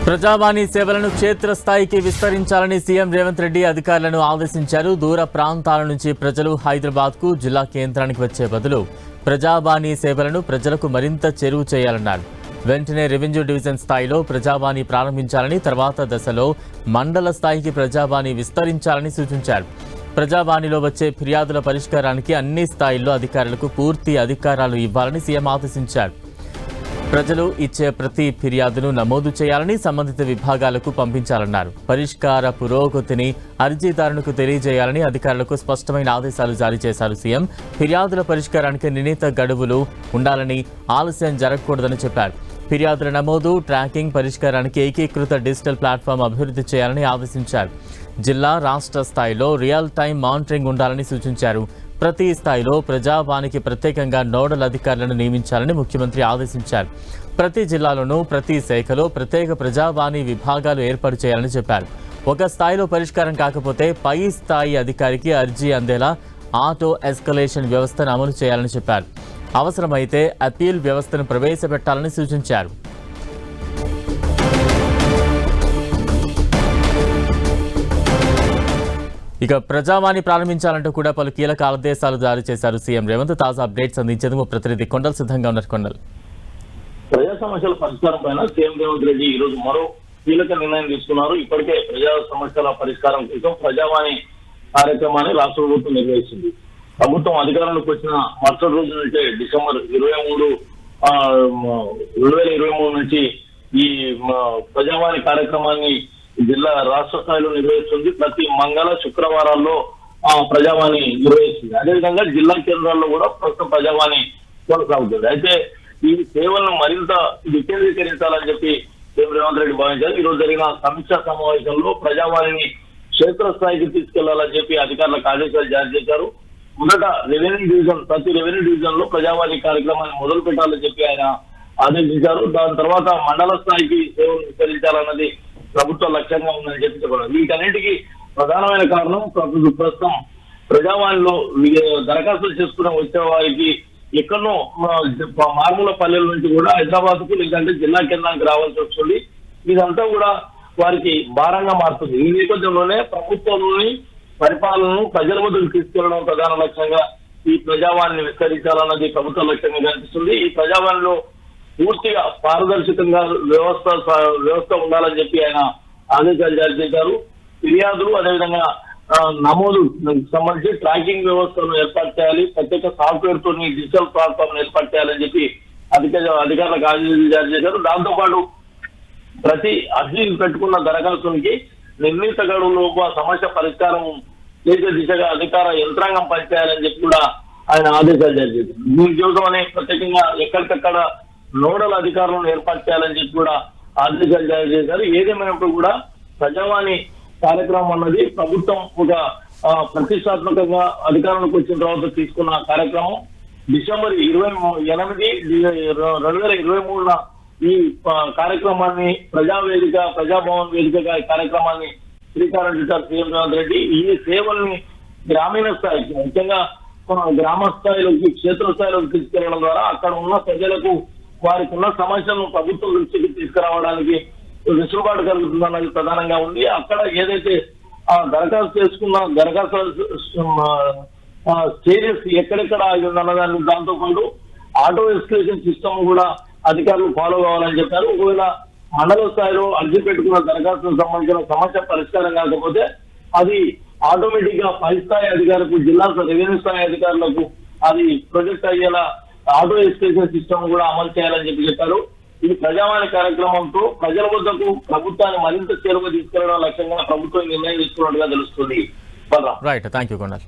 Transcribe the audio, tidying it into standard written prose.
ప్రజావాణి సేవలను క్షేత్రస్థాయికి విస్తరించాలని సీఎం రేవంత్ రెడ్డి అధికారులను ఆదేశించారు. దూర ప్రాంతాల నుంచి ప్రజలు హైదరాబాద్కు జిల్లా కేంద్రానికి వచ్చే బదులు ప్రజావాణి సేవలను ప్రజలకు మరింత చేరువ చేయాలన్నారు. వెంటనే రెవెన్యూ డివిజన్ స్థాయిలో ప్రజావాణి ప్రారంభించాలని, తర్వాత దశలో మండల స్థాయికి ప్రజావాణి విస్తరించాలని సూచించారు. ప్రజావాణిలో వచ్చే ఫిర్యాదుల పరిష్కారానికి అన్ని స్థాయిల్లో అధికారులకు పూర్తి అధికారాలు ఇవ్వాలని సీఎం ఆదేశించారు. ప్రజలు ఇచ్చే ప్రతి ఫిర్యాదును నమోదు చేయాలని, సంబంధిత విభాగాలకు పంపించాలన్నారు. పరిష్కార పురోగతిని అర్జీదారునికి తెలియజేయాలని అధికారులకు స్పష్టమైన ఆదేశాలు జారీ చేశారు సీఎం. ఫిర్యాదుల పరిష్కారానికి నిర్ణీత గడువులు ఉండాలని, ఆలస్యం జరగకూడదని చెప్పారు. ఫిర్యాదుల నమోదు, ట్రాకింగ్, పరిష్కారానికి ఏకీకృత డిజిటల్ ప్లాట్ఫామ్ అభివృద్ధి చేయాలని ఆదేశించారు. జిల్లా, రాష్ట్ర స్థాయిలో రియల్ టైం మానిటరింగ్ ఉండాలని సూచించారు. ప్రతి స్థాయిలో ప్రజావానికి ప్రత్యేకంగా నోడల్ అధికారులను నియమించాలని ముఖ్యమంత్రి ఆదేశించారు. ప్రతి జిల్లాలోనూ ప్రతి శాఖలో ప్రత్యేక ప్రజావాణి విభాగాలు ఏర్పాటు చేయాలని చెప్పారు. ఒక స్థాయిలో పరిష్కారం కాకపోతే పై స్థాయి అధికారికి అర్జీ అందేలా ఆటో ఎస్కలేషన్ వ్యవస్థను అమలు చేయాలని చెప్పారు. అవసరమైతే అపీల్ వ్యవస్థను ప్రవేశపెట్టాలని సూచించారు. ఇక ప్రజావాణి ప్రారంభించాలంటూ కూడా పలు కీలక ఆదేశాలు జారీ చేశారు సీఎం రేవంత్. తాజా అప్డేట్స్ అందించేందుకు ప్రతినిధి కొండల్ సిద్ధంగా ఉన్నారు. కొండల్, ప్రజా సమస్యల పరిష్కారం పైన సీఎం రేవంత్ రెడ్డి ఈ రోజు మరో కీలక నిర్ణయం తీసుకున్నారు. ఇప్పటికే ప్రజా సమస్యల పరిష్కారం కోసం ప్రజావాణి కార్యక్రమాన్ని రాష్ట్ర ప్రభుత్వం నిర్వహిస్తుంది. ప్రభుత్వం అధికారంలోకి వచ్చిన మరుసటి రోజు నుంచే డిసెంబర్ 23, 2023 నుంచి ఈ ప్రజావాణి కార్యక్రమాన్ని జిల్లా, రాష్ట్ర స్థాయిలో నిర్వహిస్తుంది. ప్రతి మంగళ, శుక్రవారాల్లో ప్రజావాణి నిర్వహిస్తుంది. అదేవిధంగా జిల్లా కేంద్రాల్లో కూడా ప్రస్తుతం ప్రజావాణి కొనసాగుతుంది. అయితే ఈ సేవలను మరింత వికేంద్రీకరించాలని చెప్పి రేవంత్ రెడ్డి భావించారు. ఈ రోజు జరిగిన సమీక్షా సమావేశంలో ప్రజావాణిని క్షేత్రస్థాయికి తీసుకెళ్లాలని చెప్పి అధికారులకు ఆదేశాలు జారీ చేశారు. మొదట రెవెన్యూ డివిజన్, ప్రతి రెవెన్యూ డివిజన్ లో ప్రజావాణి కార్యక్రమాన్ని మొదలు పెట్టాలని చెప్పి ఆయన ఆదేశించారు. దాని తర్వాత మండల స్థాయికి సేవలు విస్తరించాలన్నది ప్రభుత్వ లక్ష్యంగా ఉందని చెప్పి చెప్పారు. వీటన్నిటికీ ప్రధానమైన కారణం ప్రస్తుతం ప్రజావాణిలో దరఖాస్తులు చేసుకుని వచ్చే వారికి ఎక్కడో మారుమూల పల్లెల నుంచి కూడా హైదరాబాద్ కు లేదంటే జిల్లా కేంద్రానికి రావాల్సి వస్తుంది. ఇదంతా కూడా వారికి భారంగా మారుతుంది. ఈ నేపథ్యంలోనే ప్రభుత్వంలోని పరిపాలనను ప్రజల వద్దకు తీసుకెళ్లడం ప్రధాన లక్ష్యంగా ఈ ప్రజావాణిని విస్తరించాలన్నది ప్రభుత్వ లక్ష్యంగా కనిపిస్తుంది. ఈ ప్రజావాణిలో పూర్తిగా పారదర్శకంగా వ్యవస్థ ఉండాలని చెప్పి ఆయన ఆదేశాలు జారీ చేశారు. ఫిర్యాదులు, అదేవిధంగా నమోదు సంబంధించి ట్రాకింగ్ వ్యవస్థను ఏర్పాటు చేయాలి. ప్రత్యేక సాఫ్ట్వేర్ తో డిజిటల్ ప్లాట్ఫామ్ ఏర్పాటు చేయాలని చెప్పి అధికారులకు ఆదేశాలు జారీ చేశారు. దాంతోపాటు ప్రతి అర్జీ పెట్టుకున్న దరఖాస్తునికి నిర్ణీత గడువులోపు సమస్య పరిష్కారం చేసే దిశగా అధికార యంత్రాంగం పనిచేయాలని చెప్పి కూడా ఆయన ఆదేశాలు జారీ చేశారు. దీనికోసమని ప్రత్యేకంగా ఎక్కడికక్కడ నోడల్ అధికారులను ఏర్పాటు చేయాలని చెప్పి కూడా ఆదేశాలు జారీ చేశారు. ఏదేమైనప్పుడు కూడా ప్రజావాణి కార్యక్రమం అన్నది ప్రభుత్వం ఒక ప్రతిష్టాత్మకంగా అధికారంలోకి వచ్చిన తర్వాత తీసుకున్న కార్యక్రమం. డిసెంబర్ 28, 2023 ఈ కార్యక్రమాన్ని ప్రజాభవన్ వేదికగా ఈ కార్యక్రమాన్ని శ్రీకారం చుట్టారు సీఎం రేవంత్ రెడ్డి. ఈ సేవల్ని గ్రామీణ స్థాయికి, ముఖ్యంగా గ్రామ స్థాయిలోకి, క్షేత్రస్థాయిలోకి తీసుకెళ్లడం ద్వారా అక్కడ ఉన్న ప్రజలకు వారికి ఉన్న సమస్యలను ప్రభుత్వం దృష్టికి తీసుకురావడానికి వెసులుబాటు కలుగుతుందన్నది ప్రధానంగా ఉంది. అక్కడ ఏదైతే దరఖాస్తు చేసుకున్న దరఖాస్తు స్టేజెస్ ఎక్కడెక్కడ ఆగి ఉందన్నదాన్ని, దాంతో పాటు ఆటో ఎస్కలేషన్ సిస్టమ్ కూడా అధికారులు ఫాలో కావాలని చెప్పారు. ఒకవేళ మండల స్థాయిలో అర్జీ పెట్టుకున్న దరఖాస్తులకు సంబంధించిన సమస్య పరిష్కారం కాకపోతే అది ఆటోమేటిక్ గా పై స్థాయి అధికారులకు, జిల్లా రెవెన్యూ స్థాయి అధికారులకు అది ప్రొజెక్ట్ అయ్యేలా ఆటో ఎస్కలేషన్ సిస్టమ్ కూడా అమలు చేయాలని చెప్పారు. ఈ ప్రజావాణి కార్యక్రమంతో ప్రజల వద్దకు ప్రభుత్వాన్ని మరింత చేరువ తీసుకెళ్లడం లక్ష్యంగా ప్రభుత్వం నిర్ణయం తీసుకున్నట్టుగా తెలుస్తుంది. Right, thank you Kondal.